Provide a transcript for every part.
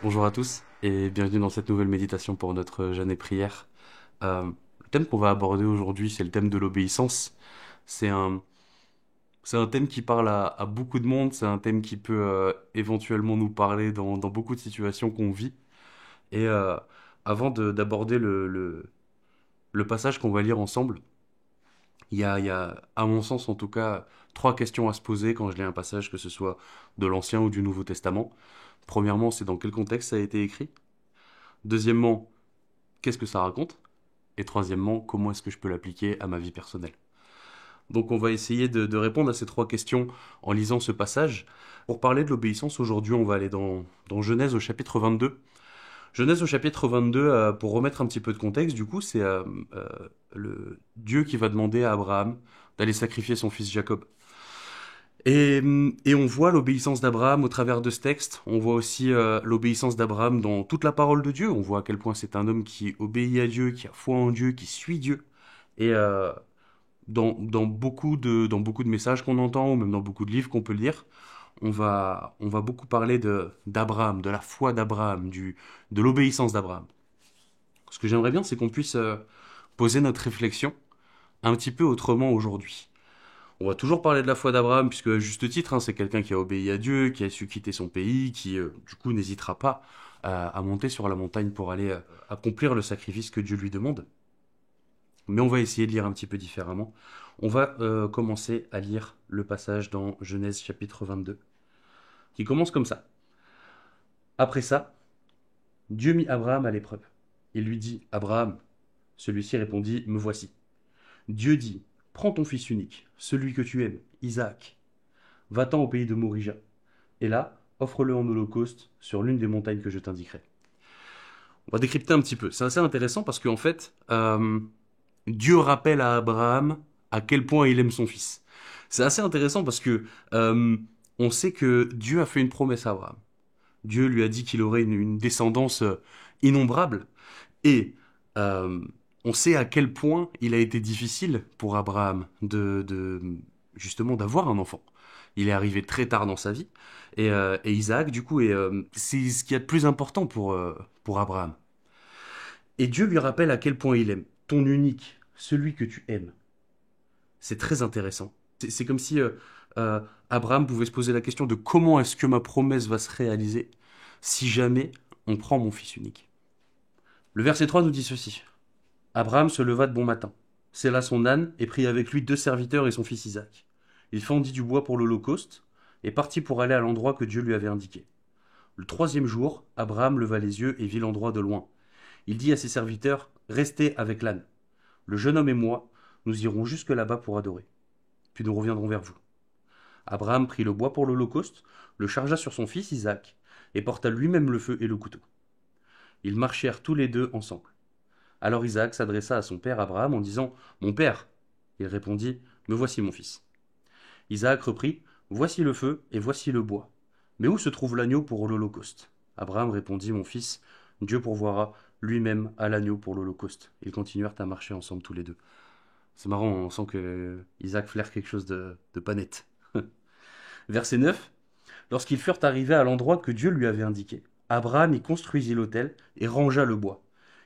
Bonjour à tous et bienvenue dans cette nouvelle méditation pour notre jeûne et prière. Le thème qu'on va aborder aujourd'hui, c'est le thème de l'obéissance. C'est un, c'est un thème qui parle à beaucoup de monde, c'est un thème qui peut éventuellement nous parler dans beaucoup de situations qu'on vit. Et avant d'aborder le passage qu'on va lire ensemble, il y a, à mon sens en tout cas, trois questions à se poser quand je lis un passage, que ce soit de l'Ancien ou du Nouveau Testament. Premièrement, c'est dans quel contexte ça a été écrit. Deuxièmement, qu'est-ce que ça raconte? Et troisièmement, comment est-ce que je peux l'appliquer à ma vie personnelle? Donc on va essayer de répondre à ces trois questions en lisant ce passage. Pour parler de l'obéissance, aujourd'hui on va aller dans Genèse au chapitre 22. Genèse au chapitre 22, pour remettre un petit peu de contexte, du coup, c'est euh, le Dieu qui va demander à Abraham d'aller sacrifier son fils Jacob. Et on voit l'obéissance d'Abraham au travers de ce texte. On voit aussi l'obéissance d'Abraham dans toute la parole de Dieu. On voit à quel point c'est un homme qui obéit à Dieu, qui a foi en Dieu, qui suit Dieu. Et dans beaucoup de messages qu'on entend, ou même dans beaucoup de livres qu'on peut lire, on va beaucoup parler d'Abraham, de la foi d'Abraham, de l'obéissance d'Abraham. Ce que j'aimerais bien, c'est qu'on puisse poser notre réflexion un petit peu autrement aujourd'hui. On va toujours parler de la foi d'Abraham, puisque à juste titre, hein, c'est quelqu'un qui a obéi à Dieu, qui a su quitter son pays, qui du coup n'hésitera pas à monter sur la montagne pour aller accomplir le sacrifice que Dieu lui demande. Mais on va essayer de lire un petit peu différemment. On va commencer à lire le passage dans Genèse chapitre 22, qui commence comme ça. Après ça, Dieu mit Abraham à l'épreuve. Il lui dit, Abraham. Celui-ci répondit, me voici. Dieu dit, prends ton fils unique, celui que tu aimes, Isaac. Va-t'en au pays de Morija. Et là, offre-le en holocauste sur l'une des montagnes que je t'indiquerai. On va décrypter un petit peu. C'est assez intéressant parce qu'en fait, Dieu rappelle à Abraham à quel point il aime son fils. C'est assez intéressant parce que on sait que Dieu a fait une promesse à Abraham. Dieu lui a dit qu'il aurait une descendance innombrable. Et euh, on sait à quel point il a été difficile pour Abraham justement d'avoir un enfant. Il est arrivé très tard dans sa vie. Et Isaac, du coup, c'est ce qu'il y a de plus important pour Abraham. Et Dieu lui rappelle à quel point il aime. Ton unique, celui que tu aimes. C'est très intéressant. C'est comme si euh, Abraham pouvait se poser la question de comment est-ce que ma promesse va se réaliser si jamais on prend mon fils unique. Le verset 3 nous dit ceci. Abraham se leva de bon matin, sella son âne et prit avec lui deux serviteurs et son fils Isaac. Il fendit du bois pour l'holocauste et partit pour aller à l'endroit que Dieu lui avait indiqué. Le troisième jour, Abraham leva les yeux et vit l'endroit de loin. Il dit à ses serviteurs, restez avec l'âne. Le jeune homme et moi, nous irons jusque là-bas pour adorer. Puis nous reviendrons vers vous. Abraham prit le bois pour l'holocauste, le chargea sur son fils Isaac, et porta lui-même le feu et le couteau. Ils marchèrent tous les deux ensemble. Alors Isaac s'adressa à son père Abraham en disant, mon père. Il répondit, me voici mon fils. Isaac reprit, voici le feu et voici le bois. Mais où se trouve l'agneau pour l'holocauste? Abraham répondit, mon fils, Dieu pourvoira lui-même à l'agneau pour l'holocauste. Ils continuèrent à marcher ensemble tous les deux. C'est marrant, on sent que Isaac flaire quelque chose de pas net. Verset 9. Lorsqu'ils furent arrivés à l'endroit que Dieu lui avait indiqué, Abraham y construisit l'autel et rangea le bois.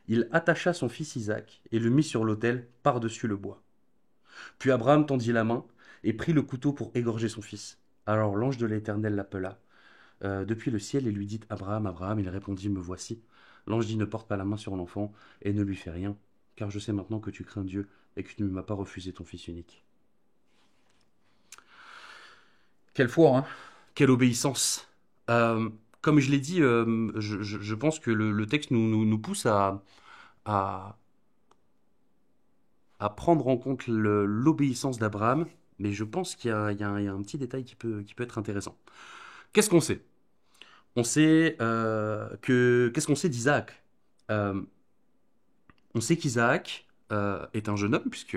Il attacha son fils Isaac et le mit sur l'autel par-dessus le bois. Puis Abraham tendit la main et prit le couteau pour égorger son fils. Alors l'ange de l'Éternel l'appela depuis le ciel et lui dit, Abraham, Abraham. Il répondit, me voici. L'ange dit, ne porte pas la main sur l'enfant et ne lui fais rien, car je sais maintenant que tu crains Dieu et que tu ne m'as pas refusé ton fils unique. Quelle foi, hein? Quelle obéissance. Euh, Comme je l'ai dit, je pense que le texte nous pousse à, à prendre en compte l'obéissance d'Abraham, mais je pense qu'il y a un petit détail qui peut être intéressant. Qu'est-ce qu'on sait? On sait qu'est-ce qu'on sait d'Isaac? Euh, on sait qu'Isaac est un jeune homme, puisque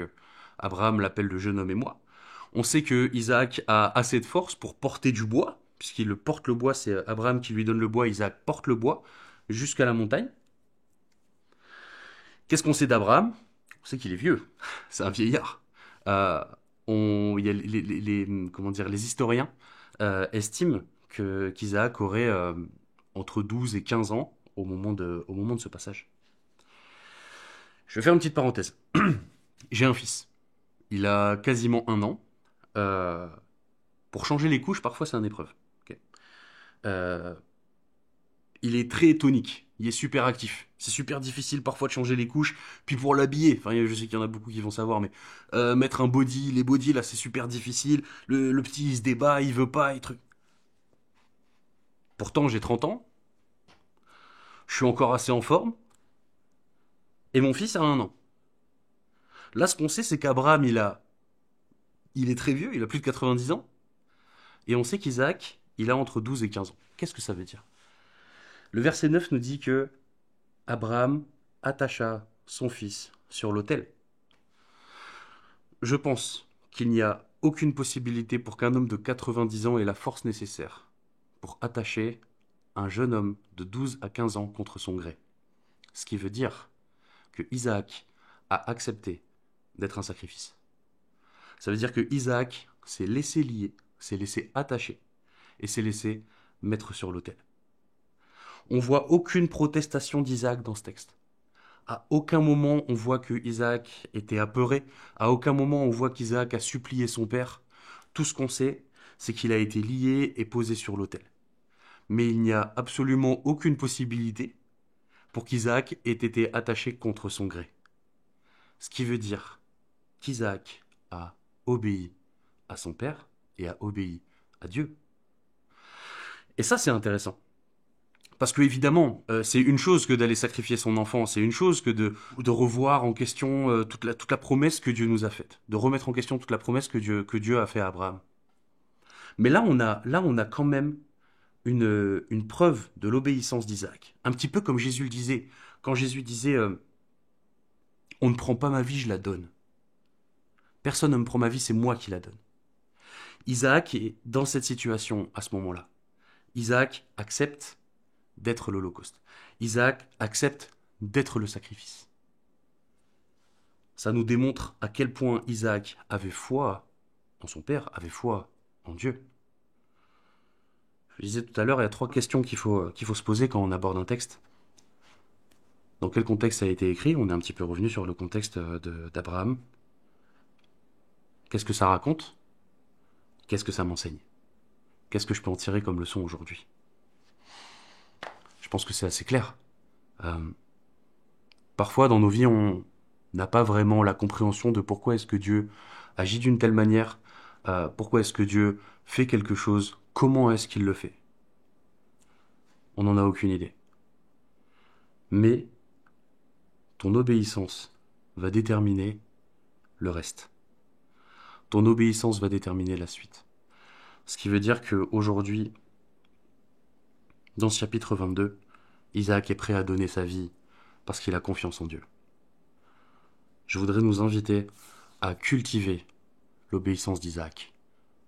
Abraham l'appelle le jeune homme et moi. On sait que Isaac a assez de force pour porter du bois, puisqu'il porte le bois, c'est Abraham qui lui donne le bois, Isaac porte le bois jusqu'à la montagne. Qu'est-ce qu'on sait d'Abraham? On sait qu'il est vieux, c'est un vieillard. Euh, il y a comment dire, les historiens estiment qu'Isaac aurait entre 12 et 15 ans au moment de ce passage. Je vais faire une petite parenthèse. J'ai un fils. Il a quasiment 1 an. Pour changer les couches, parfois c'est une épreuve. Ok. Euh, il est très tonique. Il est super actif. C'est super difficile parfois de changer les couches. Puis pour l'habiller, enfin je sais qu'il y en a beaucoup qui vont savoir, mais mettre un body, les bodys là c'est super difficile. Le petit il se débat, il veut pas, et truc. Pourtant j'ai 30 ans. Je suis encore assez en forme. Et mon fils a 1 an. Là ce qu'on sait c'est qu'Abraham il est très vieux, il a plus de 90 ans. Et on sait qu'Isaac, il a entre 12 et 15 ans. Qu'est-ce que ça veut dire? Le verset 9 nous dit que Abraham attacha son fils sur l'autel. Je pense qu'il n'y a aucune possibilité pour qu'un homme de 90 ans ait la force nécessaire pour attacher un jeune homme de 12 à 15 ans contre son gré. Ce qui veut dire que Isaac a accepté d'être un sacrifice. Ça veut dire que Isaac s'est laissé lier, s'est laissé attacher et s'est laissé mettre sur l'autel. On voit aucune protestation d'Isaac dans ce texte. À aucun moment on voit que Isaac était apeuré. À aucun moment on voit qu'Isaac a supplié son père. Tout ce qu'on sait, c'est qu'il a été lié et posé sur l'autel. Mais il n'y a absolument aucune possibilité pour qu'Isaac ait été attaché contre son gré. Ce qui veut dire qu'Isaac a obéi à son père et a obéi à Dieu. Et ça, c'est intéressant. Parce que évidemment, c'est une chose que d'aller sacrifier son enfant, c'est une chose que de revoir en question toute la promesse que Dieu nous a faite, de remettre en question toute la promesse que Dieu a fait à Abraham. Mais là, on a quand même une preuve de l'obéissance d'Isaac. Un petit peu comme Jésus le disait. Quand Jésus disait on ne prend pas ma vie, je la donne. Personne ne me prend ma vie, c'est moi qui la donne. Isaac est dans cette situation à ce moment-là. Isaac accepte d'être l'Holocauste. Isaac accepte d'être le sacrifice. Ça nous démontre à quel point Isaac avait foi en son père, avait foi en Dieu. Je disais tout à l'heure, il y a 3 questions qu'il faut se poser quand on aborde un texte. Dans quel contexte ça a été écrit? On est un petit peu revenu sur le contexte d'Abraham. Qu'est-ce que ça raconte? Qu'est-ce que ça m'enseigne? Qu'est-ce que je peux en tirer comme leçon aujourd'hui? Je pense que c'est assez clair. Parfois, dans nos vies, on n'a pas vraiment la compréhension de pourquoi est-ce que Dieu agit d'une telle manière, pourquoi est-ce que Dieu fait quelque chose, comment est-ce qu'il le fait. On n'en a aucune idée. Mais ton obéissance va déterminer le reste. Ton obéissance va déterminer la suite. Ce qui veut dire qu'aujourd'hui, dans ce chapitre 22, Isaac est prêt à donner sa vie parce qu'il a confiance en Dieu. Je voudrais nous inviter à cultiver l'obéissance d'Isaac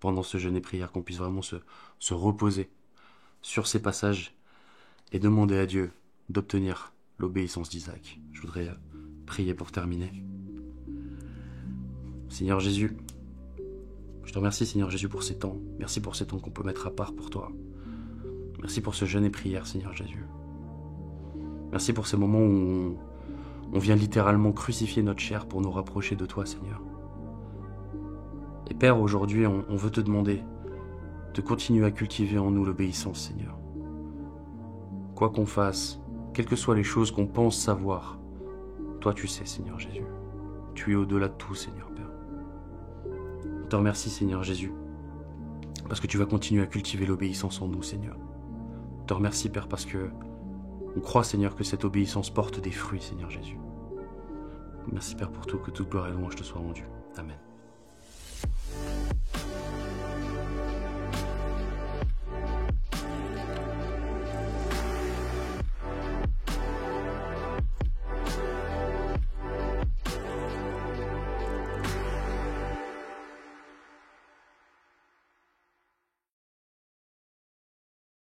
pendant ce jeûne et prière, qu'on puisse vraiment se reposer sur ces passages et demander à Dieu d'obtenir l'obéissance d'Isaac. Je voudrais prier pour terminer. Seigneur Jésus, je te remercie Seigneur Jésus pour ces temps. Merci pour ces temps qu'on peut mettre à part pour toi. Merci pour ce jeûne et prière Seigneur Jésus. Merci pour ces moments où on vient littéralement crucifier notre chair pour nous rapprocher de toi Seigneur. Et Père, aujourd'hui on veut te demander de continuer à cultiver en nous l'obéissance Seigneur. Quoi qu'on fasse, quelles que soient les choses qu'on pense savoir, toi tu sais Seigneur Jésus. Tu es au-delà de tout Seigneur Père. On te remercie Seigneur Jésus, parce que tu vas continuer à cultiver l'obéissance en nous Seigneur. On te remercie Père parce que on croit Seigneur que cette obéissance porte des fruits Seigneur Jésus. Merci Père pour tout, que toute gloire et louange te soit rendue. Amen.